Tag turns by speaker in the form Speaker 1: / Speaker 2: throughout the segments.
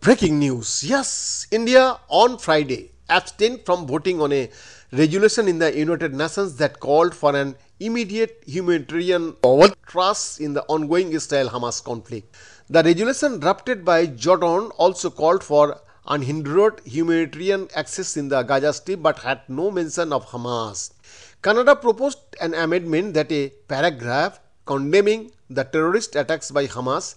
Speaker 1: Breaking news. Yes, India on Friday abstained from voting on a resolution in the United Nations that called for an immediate humanitarian truce in the ongoing Israel-Hamas conflict. The resolution drafted by Jordan also called for unhindered humanitarian access in the Gaza Strip but had no mention of Hamas. Canada proposed an amendment that a paragraph condemning the terrorist attacks by Hamas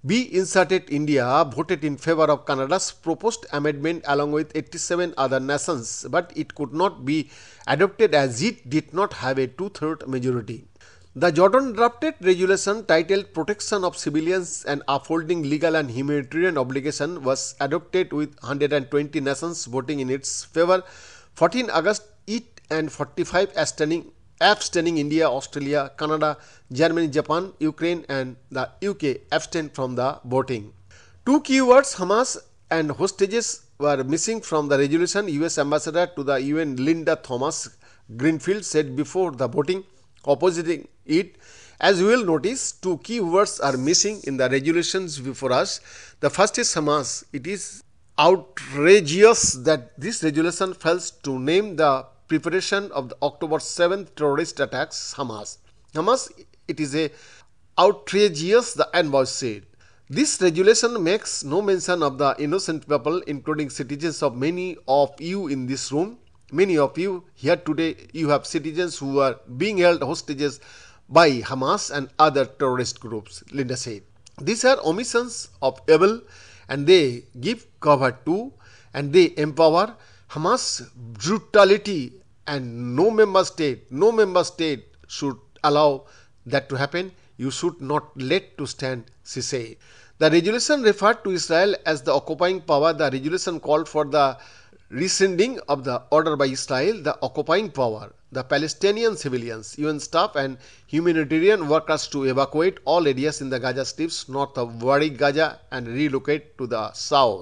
Speaker 1: be inserted. India voted in favor of Canada's proposed amendment along with 87 other nations, but it could not be adopted as it did not have a two-thirds majority. The Jordan drafted resolution titled Protection of Civilians and Upholding Legal and Humanitarian Obligation was adopted with 120 nations voting in its favor. 14 August it and 45 abstaining. India, Australia, Canada, Germany, Japan, Ukraine and the UK abstained from the voting. Two keywords, Hamas and hostages, were missing from the resolution. US Ambassador to the UN Linda Thomas-Greenfield said before the voting opposing it. As you will notice, two key words are missing in the resolutions before us. The first is Hamas. It is outrageous that this resolution fails to name the preparation of the October 7th terrorist attacks Hamas. It is a outrageous, the envoy said. This resolution makes no mention of the innocent people, including citizens of many of you in this room. Many of you here today, you have citizens who are being held hostages by Hamas and other terrorist groups, Linda said. These are omissions of evil and they give cover to and they empower Hamas brutality, and no member state should allow that to happen. You should not let to stand, she said. The resolution referred to Israel as the occupying power. The resolution called for the rescinding of the order by Israel, the occupying power, the Palestinian civilians, UN staff and humanitarian workers to evacuate all areas in the Gaza Strips north of Wadi Gaza and relocate to the south.